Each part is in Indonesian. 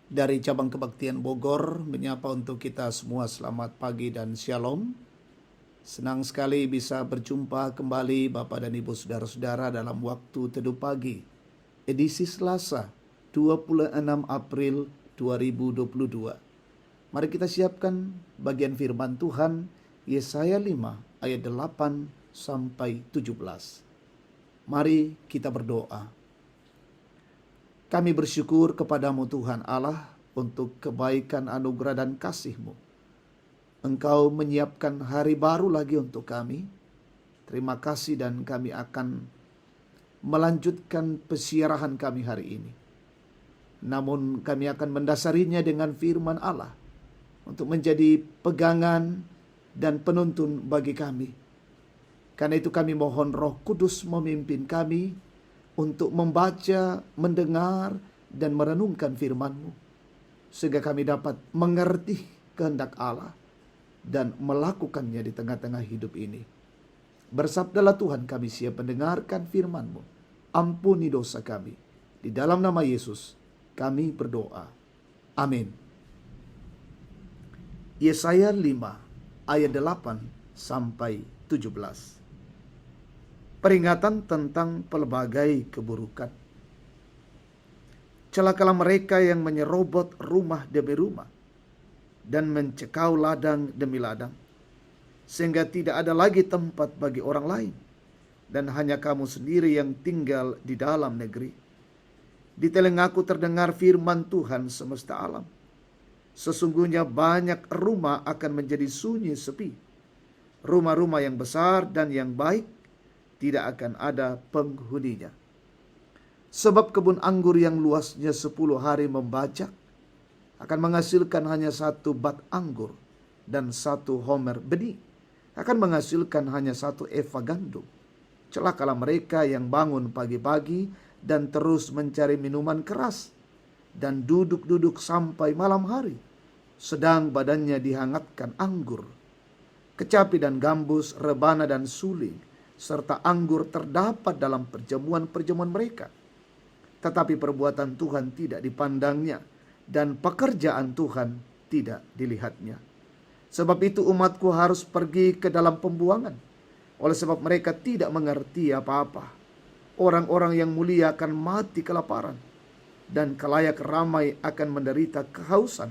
Dari Cabang Kebaktian Bogor menyapa untuk kita semua selamat pagi dan shalom. Senang sekali bisa berjumpa kembali Bapak dan Ibu saudara-saudara dalam waktu teduh pagi. Edisi Selasa 26 April 2022. Mari kita siapkan bagian firman Tuhan Yesaya 5 ayat 8 sampai 17. Mari kita berdoa. Kami bersyukur kepadamu Tuhan Allah untuk kebaikan anugerah dan kasih-Mu. Engkau menyiapkan hari baru lagi untuk kami. Terima kasih dan kami akan melanjutkan pesiarahan kami hari ini. Namun kami akan mendasarinya dengan firman Allah untuk menjadi pegangan dan penuntun bagi kami. Karena itu kami mohon Roh Kudus memimpin kami untuk membaca, mendengar, dan merenungkan firman-Mu, sehingga kami dapat mengerti kehendak Allah dan melakukannya di tengah-tengah hidup ini. Bersabdalah Tuhan, kami siap mendengarkan firman-Mu. Ampuni dosa kami. Di dalam nama Yesus kami berdoa. Amin. Yesaya 5 ayat 8 sampai 17. Peringatan tentang pelbagai keburukan. Celakalah mereka yang menyerobot rumah demi rumah dan mencekau ladang demi ladang, sehingga tidak ada lagi tempat bagi orang lain, dan hanya kamu sendiri yang tinggal di dalam negeri. Di telingaku terdengar firman Tuhan semesta alam. Sesungguhnya banyak rumah akan menjadi sunyi sepi. Rumah-rumah yang besar dan yang baik tidak akan ada penghuninya. Sebab kebun anggur yang luasnya 10 hari membajak akan menghasilkan hanya 1 bat anggur, dan 1 homer benih akan menghasilkan hanya 1 eva gandum. Celakalah mereka yang bangun pagi-pagi dan terus mencari minuman keras dan duduk-duduk sampai malam hari, sedang badannya dihangatkan anggur. Kecapi dan gambus, rebana dan suling serta anggur terdapat dalam perjamuan-perjamuan mereka. Tetapi perbuatan Tuhan tidak dipandangnya, dan pekerjaan Tuhan tidak dilihatnya. Sebab itu umatku harus pergi ke dalam pembuangan, oleh sebab mereka tidak mengerti apa-apa. Orang-orang yang mulia akan mati kelaparan, dan kalayak ramai akan menderita kehausan.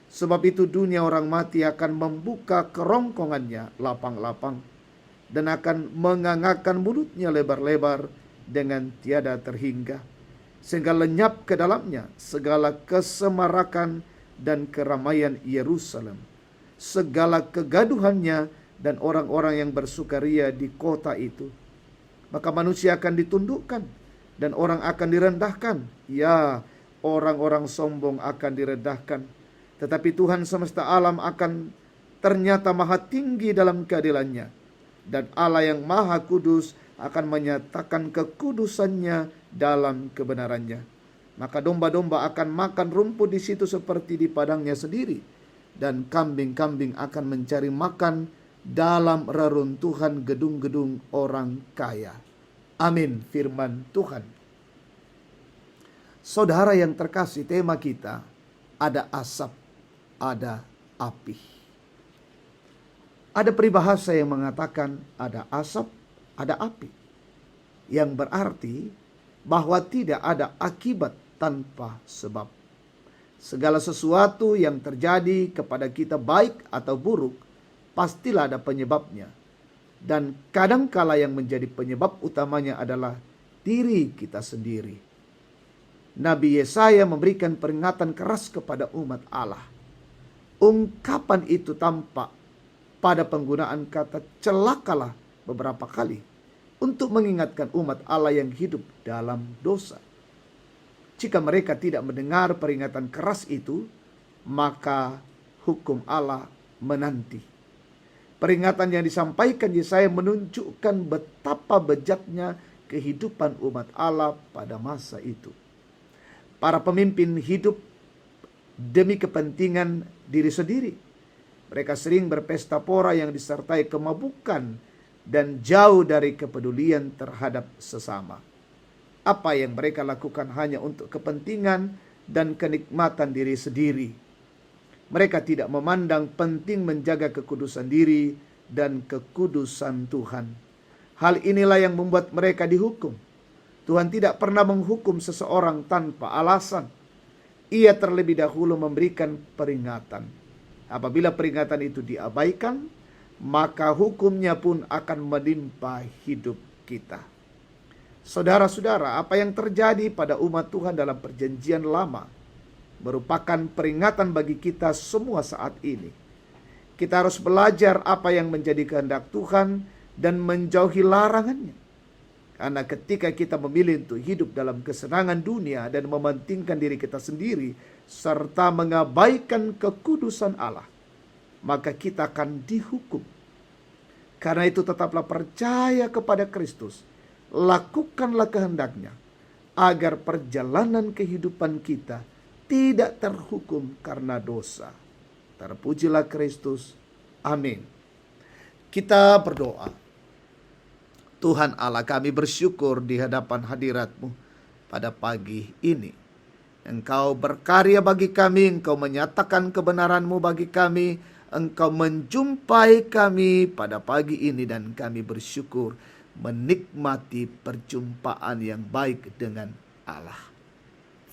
Sebab itu dunia orang mati akan membuka kerongkongannya lapang-lapang, dan akan mengangakkan mulutnya lebar-lebar dengan tiada terhingga, sehingga lenyap ke dalamnya segala kesemarakan dan keramaian Yerusalem, segala kegaduhannya dan orang-orang yang bersukaria di kota itu. Maka manusia akan ditundukkan dan orang akan direndahkan. Ya, orang-orang sombong akan direndahkan. Tetapi Tuhan semesta alam akan ternyata maha tinggi dalam keadilannya, dan Allah yang maha kudus akan menyatakan kekudusannya dalam kebenarannya. Maka domba-domba akan makan rumput di situ seperti di padangnya sendiri, dan kambing-kambing akan mencari makan dalam reruntuhan gedung-gedung orang kaya. Amin. Firman Tuhan. Saudara yang terkasih, tema kita ada asap, ada api. Ada peribahasa yang mengatakan ada asap, ada api, yang berarti bahwa tidak ada akibat tanpa sebab. Segala sesuatu yang terjadi kepada kita baik atau buruk, pastilah ada penyebabnya. Dan kadangkala yang menjadi penyebab utamanya adalah diri kita sendiri. Nabi Yesaya memberikan peringatan keras kepada umat Allah. Ungkapan itu tampak pada penggunaan kata celakalah beberapa kali untuk mengingatkan umat Allah yang hidup dalam dosa. Jika mereka tidak mendengar peringatan keras itu, maka hukum Allah menanti. Peringatan yang disampaikan Yesaya menunjukkan betapa bejatnya kehidupan umat Allah pada masa itu. Para pemimpin hidup demi kepentingan diri sendiri. Mereka sering berpesta pora yang disertai kemabukan dan jauh dari kepedulian terhadap sesama. Apa yang mereka lakukan hanya untuk kepentingan dan kenikmatan diri sendiri. Mereka tidak memandang penting menjaga kekudusan diri dan kekudusan Tuhan. Hal inilah yang membuat mereka dihukum. Tuhan tidak pernah menghukum seseorang tanpa alasan. Ia terlebih dahulu memberikan peringatan. Apabila peringatan itu diabaikan, maka hukumnya pun akan menimpa hidup kita. Saudara-saudara, apa yang terjadi pada umat Tuhan dalam perjanjian lama merupakan peringatan bagi kita semua saat ini. Kita harus belajar apa yang menjadi kehendak Tuhan dan menjauhi larangannya. Karena ketika kita memilih untuk hidup dalam kesenangan dunia dan mementingkan diri kita sendiri, serta mengabaikan kekudusan Allah, maka kita akan dihukum. Karena itu tetaplah percaya kepada Kristus, lakukanlah kehendaknya, agar perjalanan kehidupan kita tidak terhukum karena dosa. Terpujilah Kristus. Amin. Kita berdoa. Tuhan Allah, kami bersyukur di hadapan hadirat-Mu pada pagi ini. Engkau berkarya bagi kami, Engkau menyatakan kebenaran-Mu bagi kami, Engkau menjumpai kami pada pagi ini, dan kami bersyukur menikmati perjumpaan yang baik dengan Allah.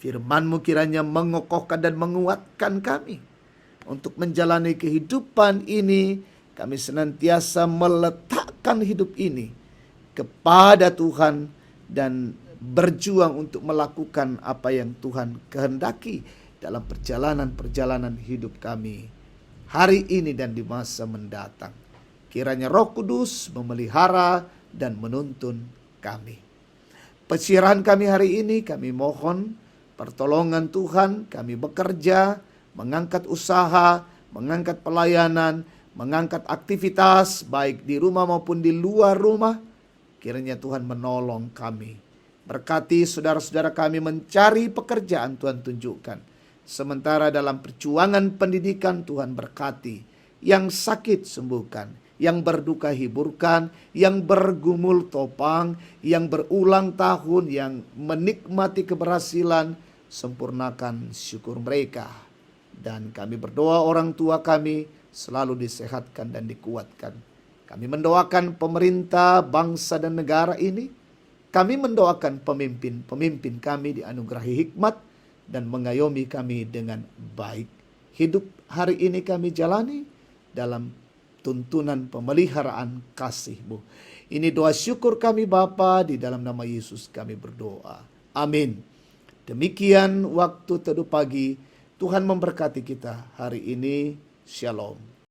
Firman-Mu kiranya mengokohkan dan menguatkan kami untuk menjalani kehidupan ini. Kami senantiasa meletakkan hidup ini kepada Tuhan dan berjuang untuk melakukan apa yang Tuhan kehendaki dalam perjalanan-perjalanan hidup kami hari ini dan di masa mendatang. Kiranya Roh Kudus memelihara dan menuntun kami. Pencerahan kami hari ini, kami mohon pertolongan Tuhan. Kami bekerja, mengangkat usaha, mengangkat pelayanan, mengangkat aktivitas baik di rumah maupun di luar rumah. Kiranya Tuhan menolong kami. Berkati saudara-saudara kami mencari pekerjaan, Tuhan tunjukkan. Sementara dalam perjuangan pendidikan, Tuhan berkati. Yang sakit sembuhkan, yang berduka hiburkan, yang bergumul topang, yang berulang tahun, yang menikmati keberhasilan, sempurnakan syukur mereka. Dan kami berdoa orang tua kami selalu disehatkan dan dikuatkan. Kami mendoakan pemerintah, bangsa dan negara ini. Kami mendoakan pemimpin-pemimpin kami dianugerahi hikmat dan mengayomi kami dengan baik. Hidup hari ini kami jalani dalam tuntunan pemeliharaan kasih-Mu. Ini doa syukur kami Bapa, di dalam nama Yesus kami berdoa. Amin. Demikian waktu teduh pagi. Tuhan memberkati kita hari ini. Shalom.